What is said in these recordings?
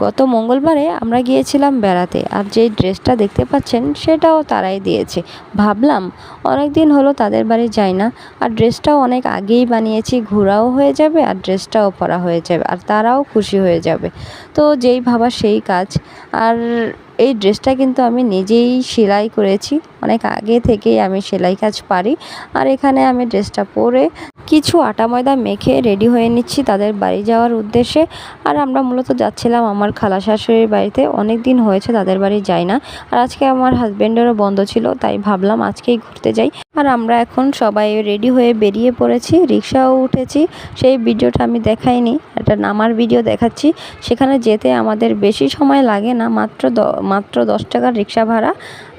গত মঙ্গলবারে আমরা গিয়েছিলাম বেড়াতে, আর যেই ড্রেসটা দেখতে পাচ্ছেন সেটাও তারাই দিয়েছে। ভাবলাম অনেক দিন হলো তাদের বাড়ি যাই না, আর ড্রেসটাও অনেক আগেই বানিয়েছি, ঘোরাও হয়ে যাবে আর ড্রেসটাও পরা হয়ে যাবে আর তারাও খুশি হয়ে যাবে। তো যেই ভাবা সেই কাজ। আর এই ড্রেসটা কিন্তু আমি নিজেই সেলাই করেছি, অনেক আগে থেকেই আমি সেলাই কাজ পারি। আর এখানে আমি ড্রেসটা পরে কিছু আটা ময়দা মেখে রেডি হয়ে নিচ্ছি তাদের বাড়ি যাওয়ার উদ্দেশ্যে। আর আমরা মূলত যাচ্ছিলাম আমার খালা শাশুড়ির বাড়িতে, অনেক দিন হয়েছে তাদের বাড়ি যাই না। আর আজকে আমার হাজব্যান্ডেরও বন্ধ ছিল, তাই ভাবলাম আজকেই ঘুরতে যাই। আর আমরা এখন সবাই রেডি হয়ে বেরিয়ে পড়েছি, রিক্সাও উঠেছি। সেই ভিডিওটা আমি দেখাইনি, এটা নামার ভিডিও দেখাচ্ছি। সেখানে যেতে আমাদের বেশি সময় লাগে না, মাত্র 10 টাকার রিক্সা ভাড়া,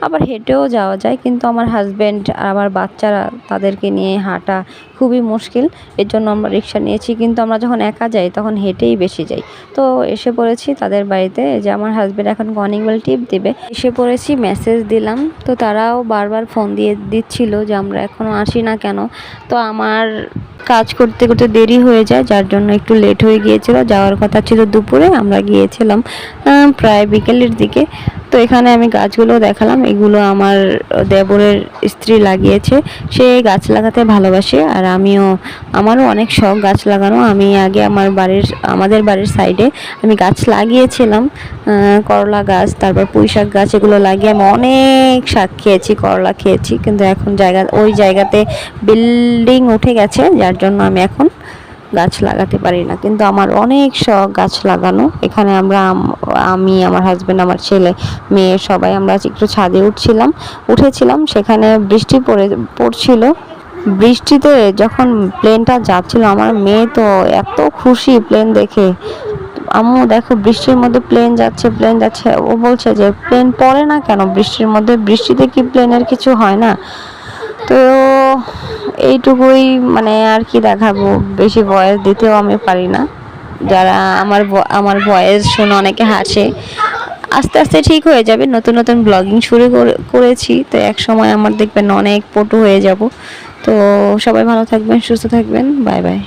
আবার হেঁটেও যাওয়া যায়। কিন্তু আমার হাজব্যান্ড আর আমার বাচ্চারা, তাদেরকে নিয়ে হাঁটা খুবই মুশকিল, এর জন্য আমরা রিক্সা নিয়েছি। কিন্তু আমরা যখন একা যাই তখন হেঁটেই বেশি যাই। তো এসে পড়েছি তাদের বাড়িতে, যে আমার হাজব্যান্ড এখন কলিং বেল টিপ দিবে। এসে পড়েছি, মেসেজ দিলাম, তো তারাও বারবার ফোন দিচ্ছিল যে আমরা এখনও আসি না কেন। তো আমার কাজ করতে করতে দেরি হয়ে যায়, যার জন্য একটু লেট হয়ে গিয়েছিল। যাওয়ার কথা ছিল দুপুরে, আমরা গিয়েছিলাম প্রায় বিকেলের দিকে। তো এখানে আমি গাছগুলো দেখালাম, এগুলো আমার দেবরের স্ত্রী লাগিয়েছে। সে গাছ লাগাতে ভালোবাসে, আর আমারও অনেক শখ গাছ লাগানো। আমি আগে আমাদের বাড়ির সাইডে আমি গাছ লাগিয়েছিলাম, করলা গাছ, তারপর পুঁইশাক গাছ, এগুলো লাগিয়ে আমি অনেক শাক খেয়েছি, করলা খেয়েছি। কিন্তু এখন ওই জায়গাতে বিল্ডিং উঠে গেছে, যার জন্য আমি এখন গাছ লাগাতে পারি না। কিন্তু আমার অনেক শখ গাছ লাগানো। এখানে আমি, আমার হাজব্যান্ড, আমার ছেলে, মেয়ে সবাই আমরা একটু ছাদে উঠেছিলাম। সেখানে বৃষ্টি পড়ছিল। বৃষ্টিতে যখন প্লেনটা যাচ্ছিল, আমার মেয়ে তো এত খুশি প্লেন দেখে। আম্মু দেখো, বৃষ্টির মধ্যে প্লেন যাচ্ছে। ও বলছে যে প্লেন পড়ে না কেন বৃষ্টির মধ্যে, বৃষ্টিতে কি প্লেনের কিছু হয় না? তো এইটুকুই, মানে আর কি দেখাবো, বেশি ভয়েস দিতেও আমি পারি না। যারা আমার ভয়েস শুনে অনেকে হাসে। আস্তে আস্তে ঠিক হয়ে যাবে, নতুন নতুন ব্লগিং শুরু করেছি, তো এক সময় আমার দেখবেন অনেক পটু হয়ে যাব। তো সবাই ভালো থাকবেন, সুস্থ থাকবেন, বাই বাই।